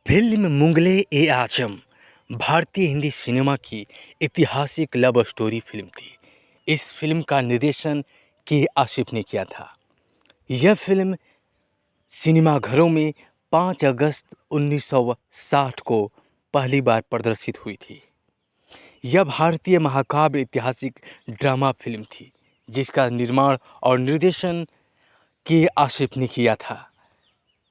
Film Mughal-e-Azam भारतीय Hindi cinema की ऐतिहासिक लव स्टोरी फिल्म थी। इस फिल्म का निर्देशन के आसिफ ने किया था। यह फिल्म सिनेमाघरों में 5 अगस्त 1960 को पहली बार प्रदर्शित हुई थी। यह भारतीय महाकाव्य ऐतिहासिक ड्रामा फिल्म थी, जिसका निर्माण और निर्देशन के आसिफ ने किया था।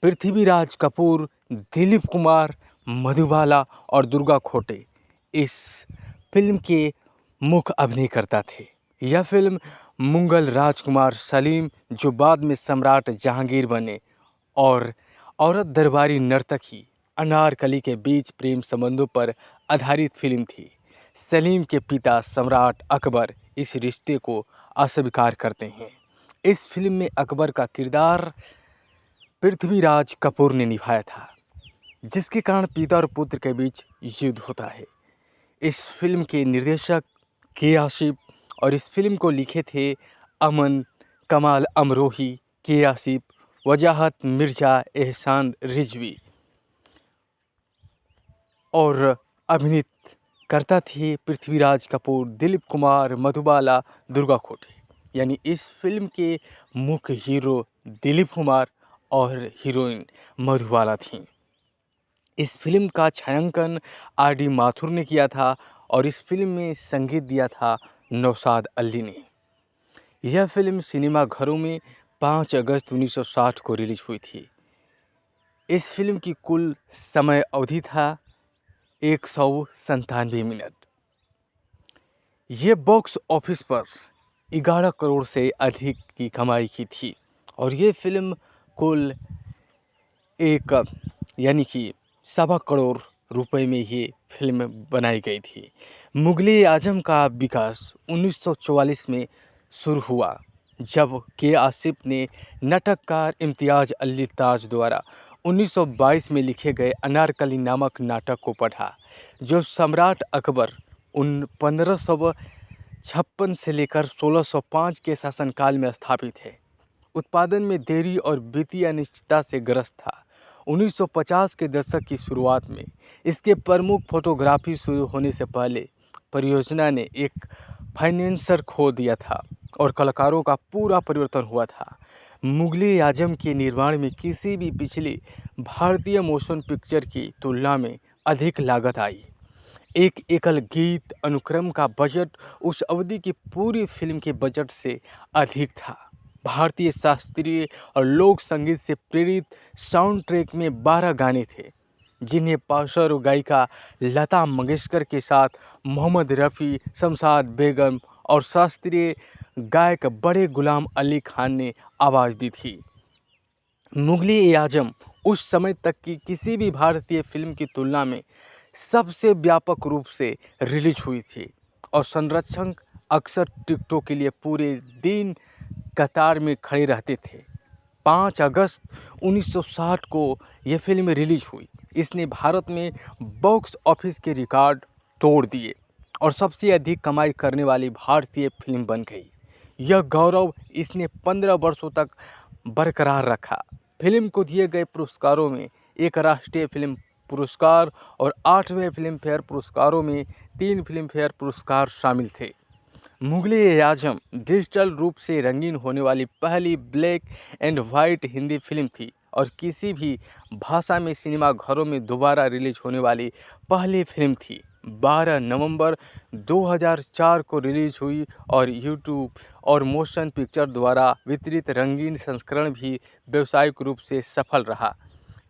पृथ्वीराज कपूर, दिलीप कुमार, मधुबाला और दुर्गा खोटे इस फिल्म के मुख्य अभिनयकर्ता थे। यह फिल्म मुगल राजकुमार सलीम, जो बाद में सम्राट जहांगीर बने, और औरत दरबारी नर्तकी अनारकली के बीच प्रेम संबंधों पर आधारित फिल्म थी। सलीम के पिता सम्राट अकबर इस रिश्ते को अस्वीकार करते हैं। इस फिल्म में अकबर का किरदार पृथ्वीराज कपूर ने निभाया था, जिसके कारण पिता और पुत्र के बीच युद्ध होता है। इस फिल्म के निर्देशक के आसिफ और इस फिल्म को लिखे थे अमन, कमाल अमरोही, के आसिफ, वजाहत मिर्जा, एहसान रिजवी, और अभिनीत करता थे पृथ्वीराज कपूर, दिलीप कुमार, मधुबाला, दुर्गा खोटे। यानी इस फिल्म के मुख्य हीरो दिलीप कुमार और हीरोइन मधुबाला थीं। इस फिल्म का छायांकन आर.डी. माथुर ने किया था और इस फिल्म में संगीत दिया था नौशाद अली ने। यह फिल्म सिनेमाघरों में 5 अगस्त 1960 को रिलीज हुई थी। इस फिल्म की कुल समय अवधि था 197 मिनट। ये बॉक्स ऑफिस पर 11 करोड़ से अधिक की कमाई की थी और ये फिल्म कुल यानी कि 1.25 करोड़ रुपए में ये फिल्म बनाई गई थी। मुग़ल-ए-आज़म का विकास 1944 में शुरू हुआ, जब के आसिफ ने नाटककार इम्तियाज़ अली ताज द्वारा 1922 में लिखे गए अनारकली नामक नाटक को पढ़ा, जो सम्राट अकबर 1556 से लेकर 1605 के शासनकाल में स्थापित है। उत्पादन में देरी और वित्तीय अनिश्चितता से ग्रस्त था। 1950 के दशक की शुरुआत में इसके प्रमुख फोटोग्राफी शुरू होने से पहले परियोजना ने एक फाइनेंसर खो दिया था और कलाकारों का पूरा परिवर्तन हुआ था। मुग़ल-ए-आज़म के निर्माण में किसी भी पिछली भारतीय मोशन पिक्चर की तुलना में अधिक लागत आई। एक एकल गीत अनुक्रम का बजट उस अवधि की पूरी फिल्म के बजट से अधिक था। भारतीय शास्त्रीय और लोक संगीत से प्रेरित साउंड ट्रैक में 12 गाने थे, जिन्हें पार्श्व गायिका लता मंगेशकर के साथ मोहम्मद रफ़ी, शमशाद बेगम और शास्त्रीय गायक बड़े गुलाम अली खान ने आवाज़ दी थी। मुग़ल-ए-आज़म उस समय तक की किसी भी भारतीय फिल्म की तुलना में सबसे व्यापक रूप से रिलीज हुई थी और संरक्षक अक्सर टिकटों के लिए पूरे दिन कतार में खड़े रहते थे। 5 अगस्त 1960 को यह फिल्म रिलीज हुई। इसने भारत में बॉक्स ऑफिस के रिकॉर्ड तोड़ दिए और सबसे अधिक कमाई करने वाली भारतीय फिल्म बन गई। यह गौरव इसने 15 वर्षों तक बरकरार रखा। फिल्म को दिए गए पुरस्कारों में एक राष्ट्रीय फिल्म पुरस्कार और 8वें फिल्म फेयर पुरस्कारों में 3 फिल्म फेयर पुरस्कार शामिल थे। मुग़ल-ए-आज़म डिजिटल रूप से रंगीन होने वाली पहली black and white Hindi film थी और किसी भी भाषा में सिनेमाघरों में दोबारा रिलीज होने वाली पहली फिल्म थी। 12 नवंबर 2004 को रिलीज हुई और यूट्यूब और मोशन पिक्चर द्वारा वितरित रंगीन संस्करण भी व्यावसायिक रूप से सफल रहा।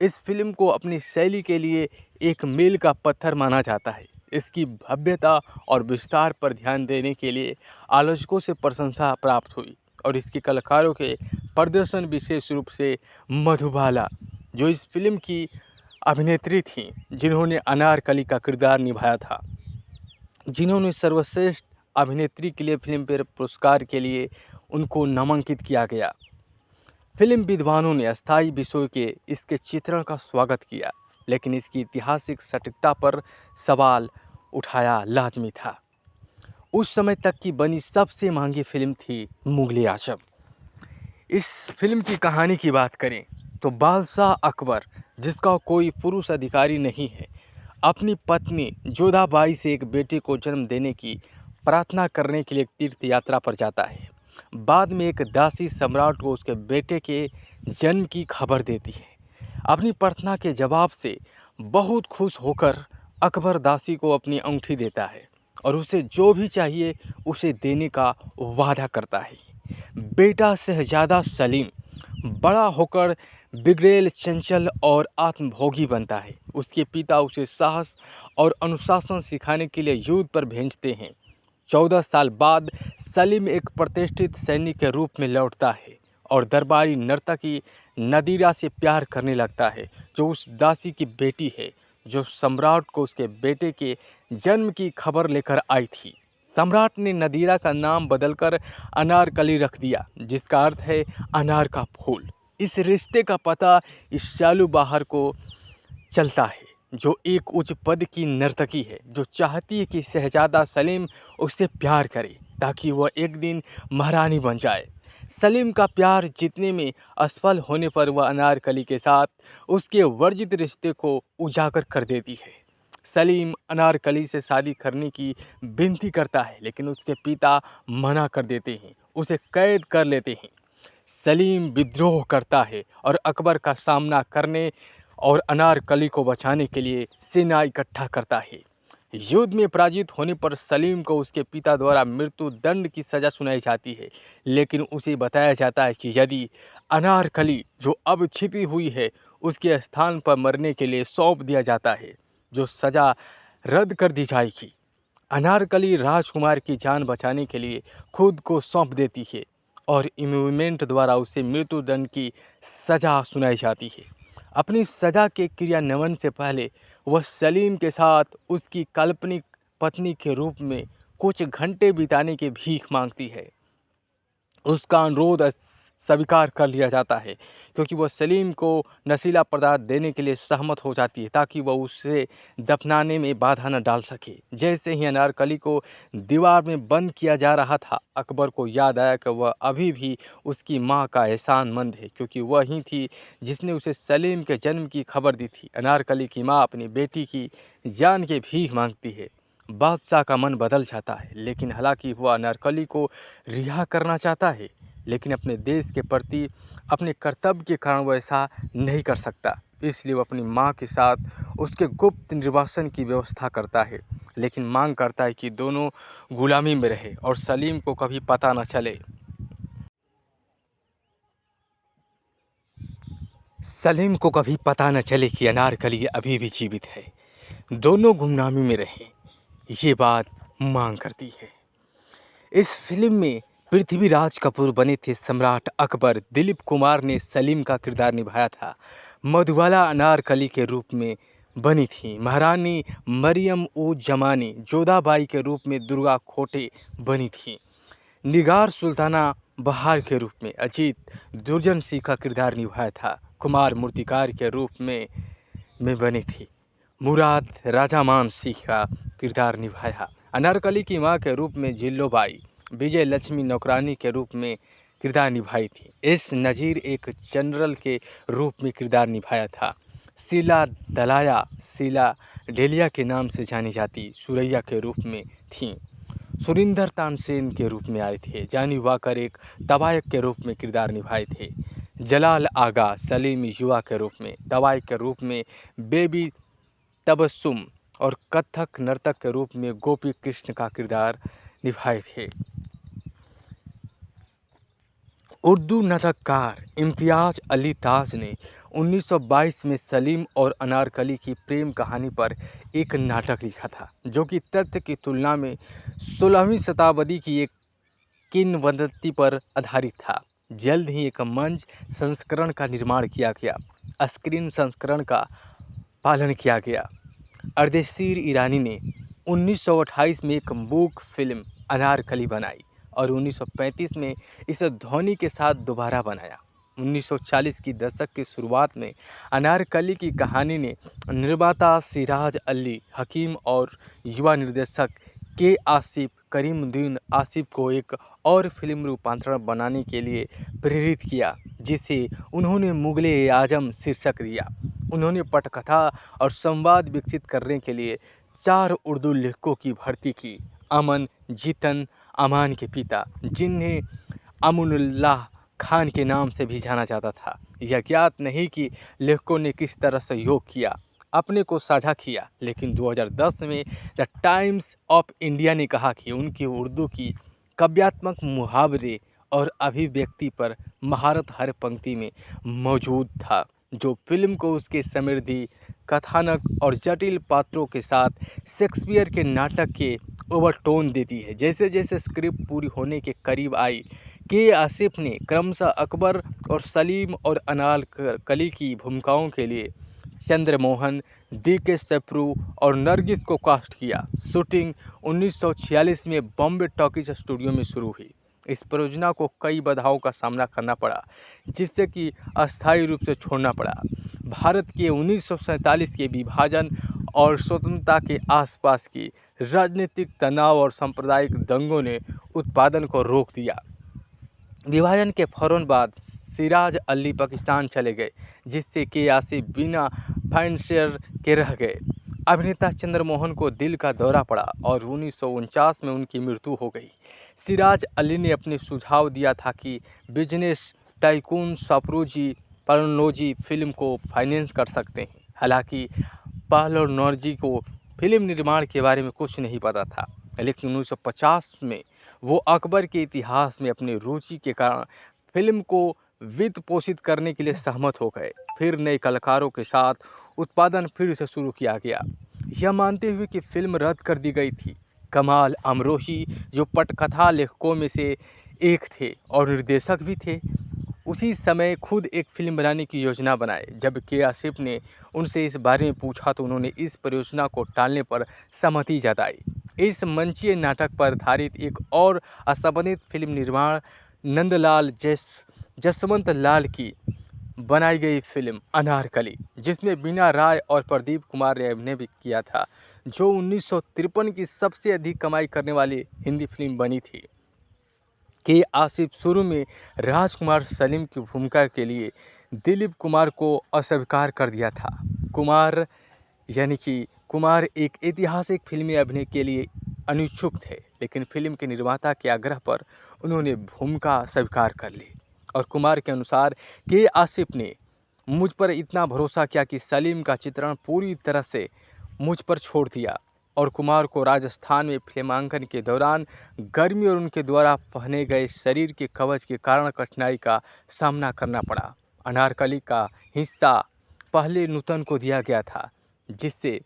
इस फिल्म को अपनी शैली के लिए एक मील का पत्थर माना जाता है। इसकी भव्यता और विस्तार पर ध्यान देने के लिए आलोचकों से प्रशंसा प्राप्त हुई और इसके कलाकारों के प्रदर्शन, विशेष रूप से मधुबाला, जो इस फिल्म की अभिनेत्री थीं, जिन्होंने अनारकली का किरदार निभाया था, जिन्होंने सर्वश्रेष्ठ अभिनेत्री के लिए फिल्मफेयर पुरस्कार के लिए उनको नामांकित किया गया। फिल्म विद्वानों ने अस्थायी विषयों के इसके चित्रण का स्वागत किया, लेकिन इसकी ऐतिहासिक सटीकता पर सवाल उठाया लाजमी था। उस समय तक की बनी सबसे महंगी फिल्म थी मुग़ल-ए-आज़म। इस फिल्म की कहानी की बात करें तो बादशाह अकबर जिसका कोई पुरुष अधिकारी नहीं है, अपनी पत्नी जोधाबाई से एक बेटे को जन्म देने की प्रार्थना करने के लिए एक तीर्थ यात्रा पर जाता है। बाद में एक दासी सम्राट को उसके बेटे के जन्म की खबर देती है। अपनी प्रार्थना के जवाब से बहुत खुश होकर अकबर दासी को अपनी अंगूठी देता है और उसे जो भी चाहिए उसे देने का वादा करता है। बेटा शहजादा सलीम बड़ा होकर बिगड़ेल, चंचल और आत्मभोगी बनता है। उसके पिता उसे साहस और अनुशासन सिखाने के लिए युद्ध पर भेजते हैं। 14 साल बाद सलीम एक प्रतिष्ठित सैनिक के रूप में लौटता है और दरबारी नर्तकी नदीरा से प्यार करने लगता है, जो उस दासी की बेटी है जो सम्राट को उसके बेटे के जन्म की खबर लेकर आई थी। सम्राट ने नदीरा का नाम बदलकर अनारकली रख दिया, जिसका अर्थ है अनार का फूल। इस रिश्ते का पता इस शालू बाहर को चलता है, जो एक उच्च पद की नर्तकी है, जो चाहती है कि शहजादा सलीम उससे प्यार करे ताकि वह एक दिन महारानी बन जाए। सलीम का प्यार जीतने में असफल होने पर वह अनारकली के साथ उसके वर्जित रिश्ते को उजागर कर देती है। सलीम अनारकली से शादी करने की विनती करता है, लेकिन उसके पिता मना कर देते हैं, उसे कैद कर लेते हैं। सलीम विद्रोह करता है और अकबर का सामना करने और अनारकली को बचाने के लिए सेना इकट्ठा करता है। युद्ध में पराजित होने पर सलीम को उसके पिता द्वारा मृत्यु दंड की सज़ा सुनाई जाती है, लेकिन उसे बताया जाता है कि यदि अनारकली जो अब छिपी हुई है उसके स्थान पर मरने के लिए सौंप दिया जाता है, जो सज़ा रद्द कर दी जाएगी। अनारकली राजकुमार की जान बचाने के लिए खुद को सौंप देती है और इम्यूमेंट द्वारा उसे मृत्युदंड की सज़ा सुनाई जाती है। अपनी सज़ा के क्रियान्वयन से पहले वह सलीम के साथ उसकी काल्पनिक पत्नी के रूप में कुछ घंटे बिताने की भीख मांगती है। उसका अनुरोध स्वीकार कर लिया जाता है क्योंकि वह सलीम को नशीला पदार्थ देने के लिए सहमत हो जाती है ताकि वह उसे दफनाने में बाधा न डाल सके। जैसे ही अनारकली को दीवार में बंद किया जा रहा था, अकबर को याद आया कि वह अभी भी उसकी माँ का एहसानमंद है, क्योंकि वह ही थी जिसने उसे सलीम के जन्म की खबर दी थी। अनारकली की माँ अपनी बेटी की जान की भीख मांगती है। बादशाह का मन बदल जाता है, लेकिन हालांकि वह अनारकली को रिहा करना चाहता है, लेकिन अपने देश के प्रति अपने कर्तव्य के कारण वह ऐसा नहीं कर सकता। इसलिए वो अपनी माँ के साथ उसके गुप्त निर्वासन की व्यवस्था करता है, लेकिन मांग करता है कि दोनों गुलामी में रहे और सलीम को कभी पता न चले। सलीम को कभी पता न चले कि अनारकली अभी भी जीवित है, दोनों गुमनामी में रहें, ये बात मांग करती है। इस फिल्म में पृथ्वीराज कपूर बने थे सम्राट अकबर, दिलीप कुमार ने सलीम का किरदार निभाया था, मधुबाला अनारकली के रूप में बनी थी, महारानी मरियम उज जमानी जोधाबाई के रूप में दुर्गा खोटे बनी थी, निगार सुल्ताना बहार के रूप में अजीत दुर्जन सिंह का किरदार निभाया था, कुमार मूर्तिकार के रूप में बनी थी, मुराद राजामान सिंह का किरदार निभाया। अनारकली की मां के रूप में जिल्लोबाई विजय लक्ष्मी नौकरानी के रूप में किरदार निभाई थी। एस नज़ीर एक जनरल के रूप में किरदार निभाया था। शीला दलाया शीला डेलिया के नाम से जानी जाती सुरैया के रूप में थीं। सुरिंदर तानसेन के रूप में आए थे। जानी वाकर एक तवायक के रूप में किरदार निभाए थे। जलाल आगा सलीम युवा के रूप में, तवायक के रूप में बेबी तबस्सुम और कथक नर्तक के रूप में गोपी कृष्ण का किरदार निभाए थे। उर्दू नाटककार इम्तियाज़ अली ताज ने 1922 में सलीम और अनारकली की प्रेम कहानी पर एक नाटक लिखा था, जो कि तथ्य की तुलना में 16वीं शताब्दी की एक किंवदंती पर आधारित था। जल्द ही एक मंच संस्करण का निर्माण किया गया, स्क्रीन संस्करण का पालन किया गया। अर्देशीर ईरानी ने 1928 में एक मूक फिल्म अनारकली बनाई और 1935 में इसे ध्वनि के साथ दोबारा बनाया। 1940 की दशक की शुरुआत में अनारकली की कहानी ने निर्माता सिराज अली हकीम और युवा निर्देशक के आसिफ करीमुद्दीन आसिफ को एक और फिल्म रूपांतरण बनाने के लिए प्रेरित किया, जिसे उन्होंने मुगले आजम शीर्षक दिया। उन्होंने पटकथा और संवाद विकसित करने के लिए 4 उर्दू लेखकों की भर्ती की। अमन जीतन अमान के पिता, जिन्हें अमानुल्लाह खान के नाम से भी जाना जाता था। यह ज्ञात नहीं कि लेखकों ने किस तरह सहयोग किया, अपने को साझा किया, लेकिन 2010 में द टाइम्स ऑफ इंडिया ने कहा कि उनकी उर्दू की काव्यात्मक मुहावरे और अभिव्यक्ति पर महारत हर पंक्ति में मौजूद था, जो फिल्म को उसके समृद्धि कथानक और जटिल पात्रों के साथ शेक्सपियर के नाटक के ओवरटोन देती है। जैसे जैसे स्क्रिप्ट पूरी होने के करीब आई, के आसिफ ने क्रमशः अकबर और सलीम और अनारकली की भूमिकाओं के लिए चंद्रमोहन, डी.के. सप्रू और नरगिस को कास्ट किया। शूटिंग 1946 में बॉम्बे टॉकीज स्टूडियो में शुरू हुई। इस परियोजना को कई बाधाओं का सामना करना पड़ा, जिससे कि अस्थायी रूप से छोड़ना पड़ा। भारत के 1947 के विभाजन और स्वतंत्रता के आसपास की राजनीतिक तनाव और सांप्रदायिक दंगों ने उत्पादन को रोक दिया। विभाजन के फ़ौरन बाद सिराज अली पाकिस्तान चले गए, जिससे के आसिफ बिना फाइनेंसियर के रह गए। अभिनेता चंद्रमोहन को दिल का दौरा पड़ा और 1949 में उनकी मृत्यु हो गई। सिराज अली ने अपने सुझाव दिया था कि बिजनेस टाइकून सप्रूजी पलनौजी फिल्म को फाइनेंस कर सकते हैं। हालांकि पलनौजी को फिल्म निर्माण के बारे में कुछ नहीं पता था, लेकिन 1950 में वो अकबर के इतिहास में अपनी रुचि के कारण फिल्म को वित्त पोषित करने के लिए सहमत हो गए। फिर नए कलाकारों के साथ उत्पादन फिर से शुरू किया गया, यह मानते हुए कि फिल्म रद्द कर दी गई थी। कमाल अमरोही, जो पटकथा लेखकों में से एक थे और निर्देशक भी थे, उसी समय खुद एक फिल्म बनाने की योजना बनाए। जब के आसिफ ने उनसे इस बारे में पूछा तो उन्होंने इस परियोजना को टालने पर सहमति जताई। इस मंचीय नाटक पर आधारित एक और असंबंधित फिल्म निर्माण नंदलाल जसवंत लाल की बनाई गई फिल्म अनारकली, जिसमें बीना राय और प्रदीप कुमार ने अभिनय भी किया था, जो 1953 की सबसे अधिक कमाई करने वाली हिंदी फिल्म बनी थी। के आसिफ शुरू में राजकुमार सलीम की भूमिका के लिए दिलीप कुमार को अस्वीकार कर दिया था। कुमार एक ऐतिहासिक फिल्मी अभिनय के लिए अनिच्छुक थे, लेकिन फिल्म के निर्माता के आग्रह पर उन्होंने भूमिका स्वीकार कर ली। और कुमार के अनुसार के आसिफ ने मुझ पर इतना भरोसा किया कि सलीम का चित्रण पूरी तरह से मुझ पर छोड़ दिया। और कुमार को राजस्थान में फिल्मांकन के दौरान गर्मी और उनके द्वारा पहने गए शरीर के कवच के कारण कठिनाई का सामना करना पड़ा। अनारकली का हिस्सा पहले नूतन को दिया गया था, जिससे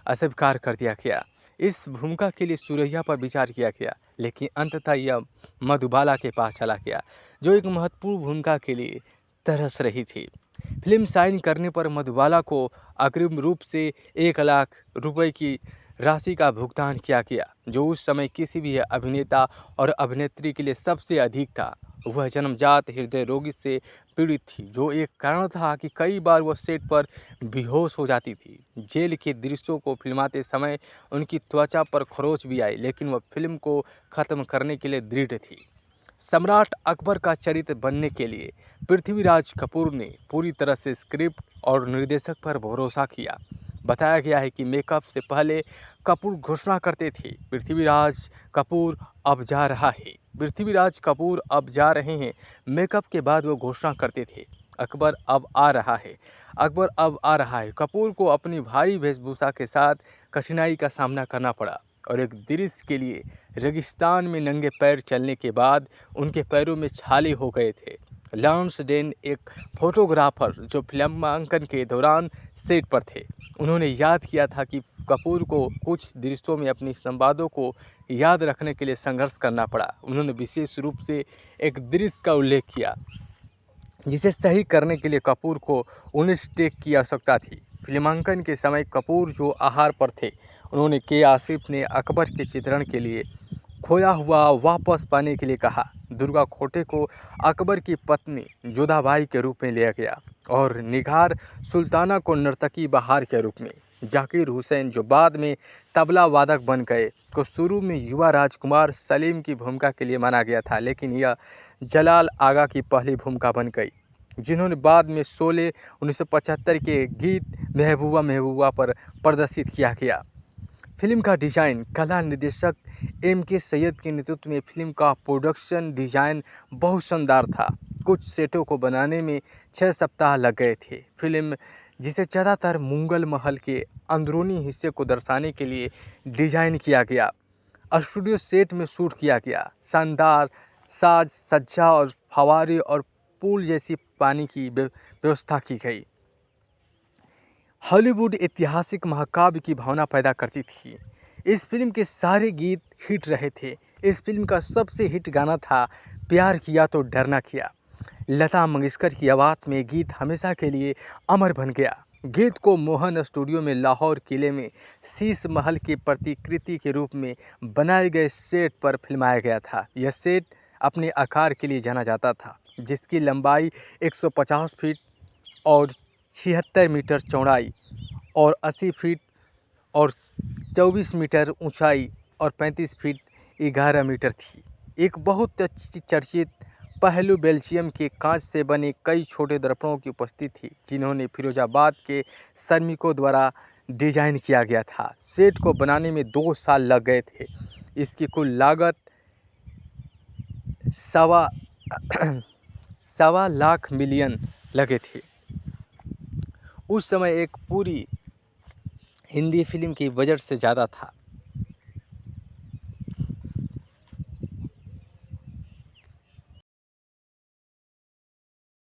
अस्वीकार कर दिया गया। इस भूमिका के लिए सुरैया पर विचार किया गया, लेकिन अंततः यह मधुबाला के पास चला गया, जो एक महत्वपूर्ण भूमिका के लिए तरस रही थी। फिल्म साइन करने पर मधुबाला को अग्रिम रूप से 1 लाख रुपए की राशि का भुगतान किया गया, जो उस समय किसी भी अभिनेता और अभिनेत्री के लिए सबसे अधिक था। वह जन्मजात हृदय रोगी से पीड़ित थी, जो एक कारण था कि कई बार वह सेट पर बेहोश हो जाती थी। जेल के दृश्यों को फिल्माते समय उनकी त्वचा पर खरोंच भी आई, लेकिन वह फिल्म को ख़त्म करने के लिए दृढ़ थी। सम्राट अकबर का चरित्र बनने के लिए पृथ्वीराज कपूर ने पूरी तरह से स्क्रिप्ट और निर्देशक पर भरोसा किया। बताया गया है कि मेकअप से पहले कपूर घोषणा करते थे, पृथ्वीराज कपूर अब जा रहा है, पृथ्वीराज कपूर अब जा रहे हैं। मेकअप के बाद वो घोषणा करते थे, अकबर अब आ रहा है, अकबर अब आ रहा है। कपूर को अपनी भारी वेशभूषा के साथ कठिनाई का सामना करना पड़ा और एक दृश्य के लिए रेगिस्तान में नंगे पैर चलने के बाद उनके पैरों में छाले हो गए थे। लॉन्स डेन, एक फोटोग्राफर जो फिल्मांकन के दौरान सेट पर थे, उन्होंने याद किया था कि कपूर को कुछ दृश्यों में अपनी संवादों को याद रखने के लिए संघर्ष करना पड़ा। उन्होंने विशेष रूप से एक दृश्य का उल्लेख किया, जिसे सही करने के लिए कपूर को 19 टेक की आवश्यकता थी। फिल्मांकन के समय कपूर जो आहार पर थे, उन्होंने के आसिफ ने अकबर के चित्रण के लिए खोया हुआ वापस पाने के लिए कहा। दुर्गा खोटे को अकबर की पत्नी जोधाबाई के रूप में लिया गया और निगार सुल्ताना को नर्तकी बहार के रूप में। जाकिर हुसैन, जो बाद में तबला वादक बन गए, को शुरू में युवा राजकुमार सलीम की भूमिका के लिए माना गया था, लेकिन यह जलाल आगा की पहली भूमिका बन गई, जिन्होंने बाद में शोले 1975 के गीत महबूबा महबूबा पर प्रदर्शित किया गया। फिल्म का डिज़ाइन, कला निर्देशक M.K. सैयद के नेतृत्व में फिल्म का प्रोडक्शन डिज़ाइन बहुत शानदार था। कुछ सेटों को बनाने में 6 सप्ताह लग गए थे। फिल्म, जिसे ज़्यादातर मुगल महल के अंदरूनी हिस्से को दर्शाने के लिए डिज़ाइन किया गया, स्टूडियो सेट में शूट किया गया। शानदार साज सज्जा और फव्वारे और पूल जैसी पानी की व्यवस्था की गई। हॉलीवुड ऐतिहासिक महाकाव्य की भावना पैदा करती थी। इस फिल्म के सारे गीत हिट रहे थे। इस फिल्म का सबसे हिट गाना था प्यार किया तो डरना क्या। लता मंगेशकर की आवाज़ में गीत हमेशा के लिए अमर बन गया। गीत को मोहन स्टूडियो में लाहौर किले में शीश महल की प्रतिकृति के रूप में बनाए गए सेट पर फिल्माया गया था। यह सेट अपने आकार के लिए जाना जाता था, जिसकी लंबाई 150 फीट और 76 मीटर चौड़ाई और 80 फीट और 24 मीटर ऊंचाई और 35 फीट 11 मीटर थी। एक बहुत चर्चित पहलू बेल्जियम के कांच से बने कई छोटे दर्पणों की उपस्थिति थी, जिन्होंने फिरोजाबाद के श्रमिकों द्वारा डिजाइन किया गया था। सेट को बनाने में 2 साल लग गए थे। इसकी कुल लागत सवा सवा लाख मिलियन लगे थे। उस समय एक पूरी हिंदी फिल्म की बजट से ज़्यादा था।